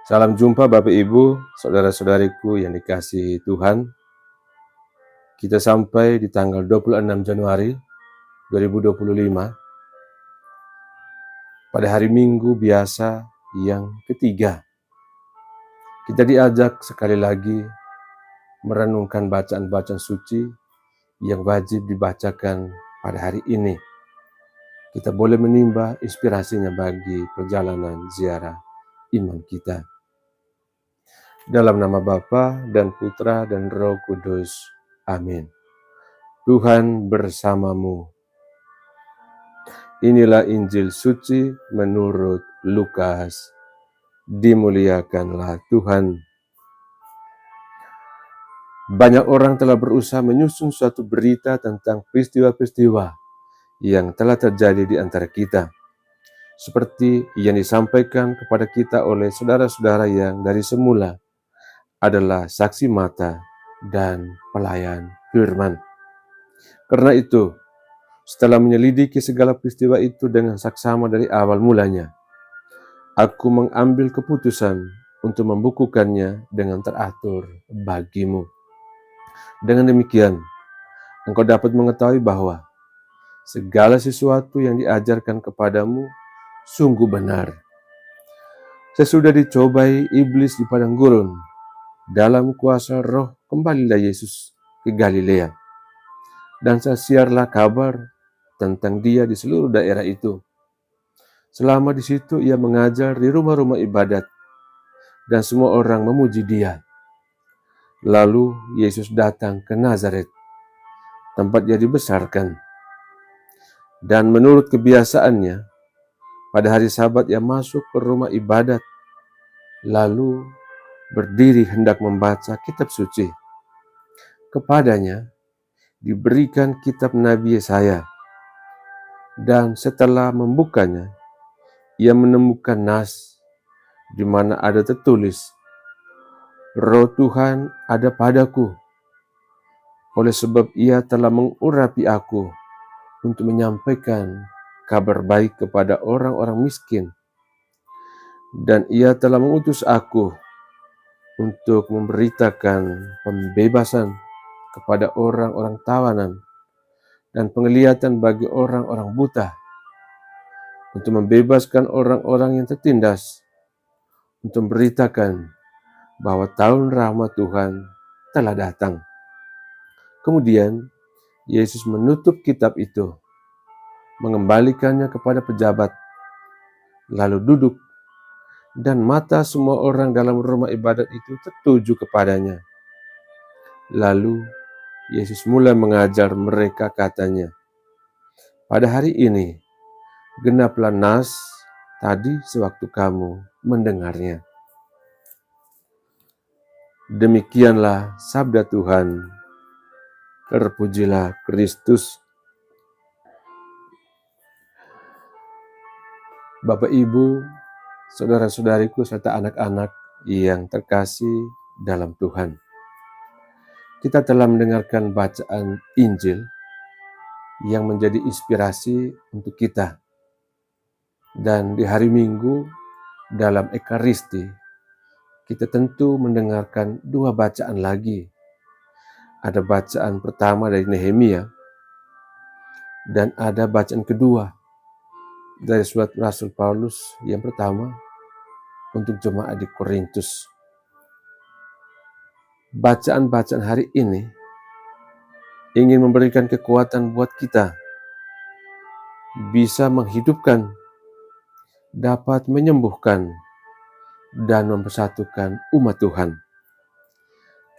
Salam jumpa Bapak Ibu, saudara-saudariku yang dikasihi Tuhan. Kita sampai di tanggal 26 Januari 2025 pada hari Minggu biasa yang ketiga. Kita diajak sekali lagi merenungkan bacaan-bacaan suci yang wajib dibacakan pada hari ini. Kita boleh menimba inspirasinya bagi perjalanan ziarah iman kita. Dalam nama Bapa dan Putra dan Roh Kudus. Amin. Tuhan bersamamu. Inilah Injil suci menurut Lukas. Dimuliakanlah Tuhan. Banyak orang telah berusaha menyusun suatu berita tentang peristiwa-peristiwa yang telah terjadi di antara kita, seperti yang disampaikan kepada kita oleh saudara-saudara yang dari semula adalah saksi mata dan pelayan firman. Karena itu, setelah menyelidiki segala peristiwa itu dengan saksama dari awal mulanya, aku mengambil keputusan untuk membukukannya dengan teratur bagimu. Dengan demikian, engkau dapat mengetahui bahwa segala sesuatu yang diajarkan kepadamu sungguh benar. Sesudah dicobai iblis di padang gurun, dalam kuasa Roh kembalilah Yesus ke Galilea, dan siarlah kabar tentang Dia di seluruh daerah itu. Selama di situ ia mengajar di rumah-rumah ibadat, dan semua orang memuji Dia. Lalu Yesus datang ke Nazaret, tempat Dia dibesarkan. Dan menurut kebiasaannya, pada hari Sabat ia masuk ke rumah ibadat, lalu berdiri hendak membaca kitab suci. Kepadanya diberikan kitab Nabi Yesaya, dan setelah membukanya, ia menemukan nas di mana ada tertulis, Roh Tuhan ada padaku, oleh sebab Ia telah mengurapi aku untuk menyampaikan kabar baik kepada orang-orang miskin, dan Ia telah mengutus aku untuk memberitakan pembebasan kepada orang-orang tawanan dan penglihatan bagi orang-orang buta, untuk membebaskan orang-orang yang tertindas, untuk memberitakan bahwa tahun rahmat Tuhan telah datang. Kemudian Yesus menutup kitab itu, mengembalikannya kepada pejabat, lalu duduk, dan mata semua orang dalam rumah ibadat itu tertuju kepadanya. Lalu Yesus mulai mengajar mereka, katanya, pada hari ini genaplah nas tadi sewaktu kamu mendengarnya. Demikianlah sabda Tuhan. Terpujilah Kristus. Bapak, Ibu, saudara-saudariku, serta anak-anak yang terkasih dalam Tuhan. Kita telah mendengarkan bacaan Injil yang menjadi inspirasi untuk kita. Dan di hari Minggu dalam Ekaristi, kita tentu mendengarkan dua bacaan lagi. Ada bacaan pertama dari Nehemia, dan ada bacaan kedua dari surat Rasul Paulus yang pertama untuk jemaat di Korintus. Bacaan-bacaan hari ini ingin memberikan kekuatan buat kita bisa menghidupkan, dapat menyembuhkan, dan mempersatukan umat Tuhan.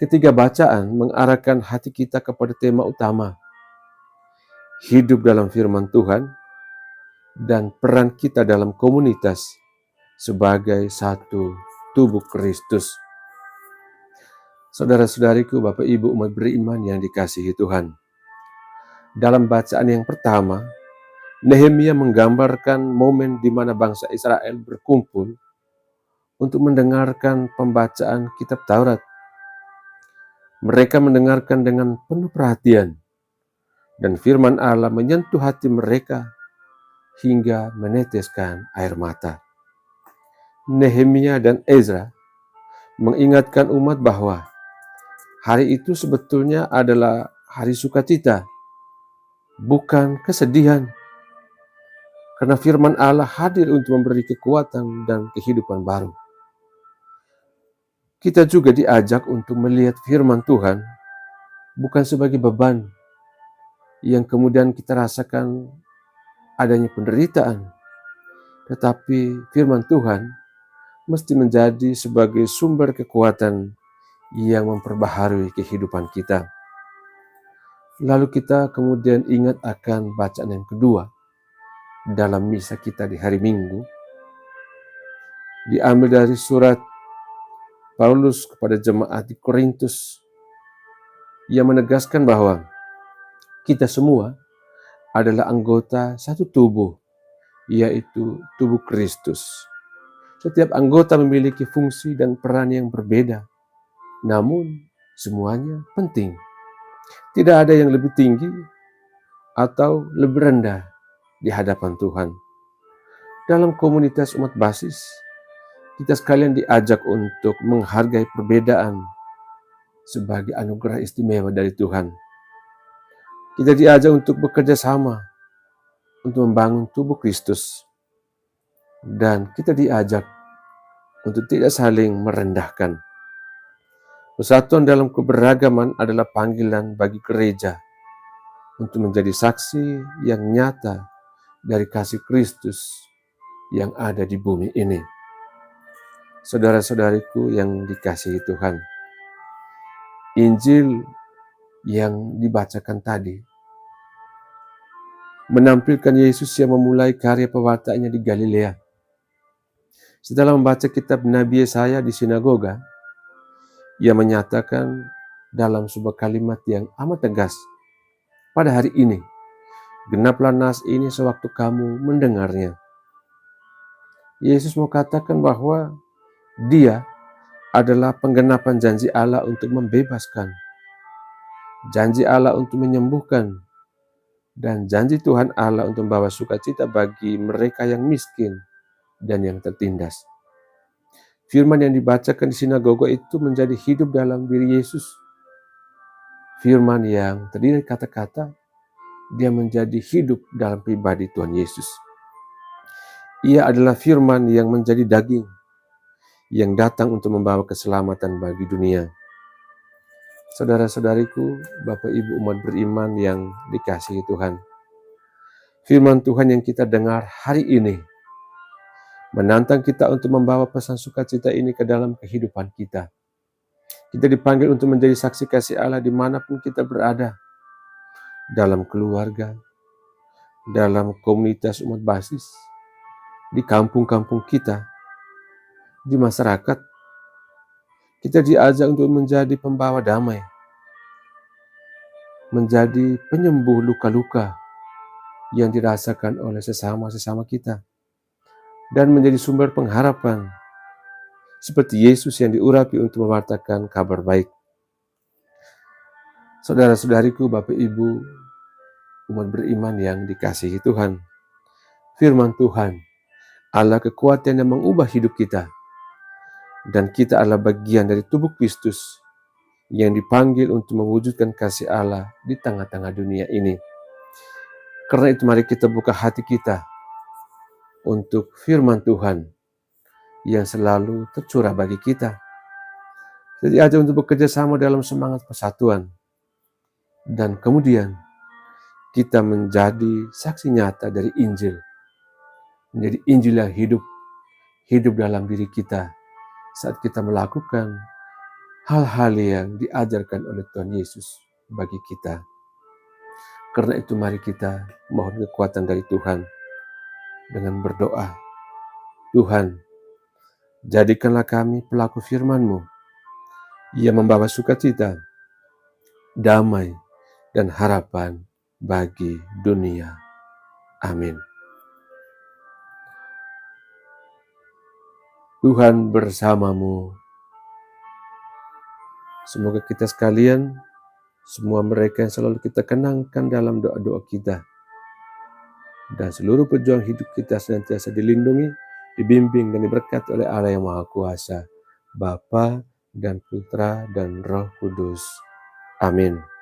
Ketiga bacaan mengarahkan hati kita kepada tema utama, hidup dalam firman Tuhan, dan peran kita dalam komunitas sebagai satu tubuh Kristus. Saudara-saudariku, Bapak Ibu umat beriman yang dikasihi Tuhan. Dalam bacaan yang pertama, Nehemia menggambarkan momen di mana bangsa Israel berkumpul untuk mendengarkan pembacaan kitab Taurat. Mereka mendengarkan dengan penuh perhatian, dan firman Allah menyentuh hati mereka hingga meneteskan air mata. Nehemia dan Ezra mengingatkan umat bahwa hari itu sebetulnya adalah hari sukacita, bukan kesedihan. Karena firman Allah hadir untuk memberi kekuatan dan kehidupan baru. Kita juga diajak untuk melihat firman Tuhan bukan sebagai beban yang kemudian kita rasakan adanya penderitaan, tetapi firman Tuhan mesti menjadi sebagai sumber kekuatan yang memperbaharui kehidupan kita. Lalu kita kemudian ingat akan bacaan yang kedua dalam misa kita di hari Minggu, diambil dari surat Paulus kepada jemaat di Korintus yang menegaskan bahwa kita semua adalah anggota satu tubuh, yaitu tubuh Kristus. Setiap anggota memiliki fungsi dan peran yang berbeda, namun semuanya penting. Tidak ada yang lebih tinggi atau lebih rendah di hadapan Tuhan. Dalam komunitas umat basis, kita sekalian diajak untuk menghargai perbedaan sebagai anugerah istimewa dari Tuhan. Kita diajak untuk bekerja sama untuk membangun tubuh Kristus. Dan kita diajak untuk tidak saling merendahkan. Persatuan dalam keberagaman adalah panggilan bagi gereja untuk menjadi saksi yang nyata dari kasih Kristus yang ada di bumi ini. Saudara-saudariku yang dikasihi Tuhan, Injil yang dibacakan tadi menampilkan Yesus yang memulai karya pewartaannya di Galilea. Setelah membaca kitab Nabi Yesaya di sinagoga, ia menyatakan dalam sebuah kalimat yang amat tegas, pada hari ini, genaplah nas ini sewaktu kamu mendengarnya. Yesus mau katakan bahwa Dia adalah penggenapan janji Allah untuk membebaskan, janji Allah untuk menyembuhkan, dan janji Tuhan Allah untuk membawa sukacita bagi mereka yang miskin dan yang tertindas. Firman yang dibacakan di sinagoga itu menjadi hidup dalam diri Yesus. Firman yang terdiri dari kata-kata, dia menjadi hidup dalam pribadi Tuhan Yesus. Ia adalah firman yang menjadi daging, yang datang untuk membawa keselamatan bagi dunia. Saudara-saudariku, Bapak Ibu umat beriman yang dikasihi Tuhan, firman Tuhan yang kita dengar hari ini menantang kita untuk membawa pesan sukacita ini ke dalam kehidupan kita. Kita dipanggil untuk menjadi saksi kasih Allah dimanapun kita berada, dalam keluarga, dalam komunitas umat basis, di kampung-kampung kita, di masyarakat. Kita diajak untuk menjadi pembawa damai, menjadi penyembuh luka-luka yang dirasakan oleh sesama-sesama kita, dan menjadi sumber pengharapan seperti Yesus yang diurapi untuk mewartakan kabar baik. Saudara-saudariku, Bapak Ibu umat beriman yang dikasihi Tuhan, firman Tuhan Allah kekuatan yang mengubah hidup kita, dan kita adalah bagian dari tubuh Kristus yang dipanggil untuk mewujudkan kasih Allah di tengah-tengah dunia ini. Karena itu mari kita buka hati kita untuk firman Tuhan yang selalu tercurah bagi kita. Jadi aja untuk bekerja sama dalam semangat persatuan, dan kemudian kita menjadi saksi nyata dari Injil, menjadi Injil yang hidup dalam diri kita saat kita melakukan hal-hal yang diajarkan oleh Tuhan Yesus bagi kita. Karena itu mari kita mohon kekuatan dari Tuhan dengan berdoa, Tuhan, jadikanlah kami pelaku firman-Mu yang membawa sukacita, damai, dan harapan bagi dunia. Amin. Tuhan bersamamu. Semoga kita sekalian, semua mereka yang selalu kita kenangkan dalam doa-doa kita, dan seluruh pejuang hidup kita senantiasa dilindungi, dibimbing, dan diberkati oleh Allah yang Maha Kuasa, Bapa dan Putra dan Roh Kudus. Amin.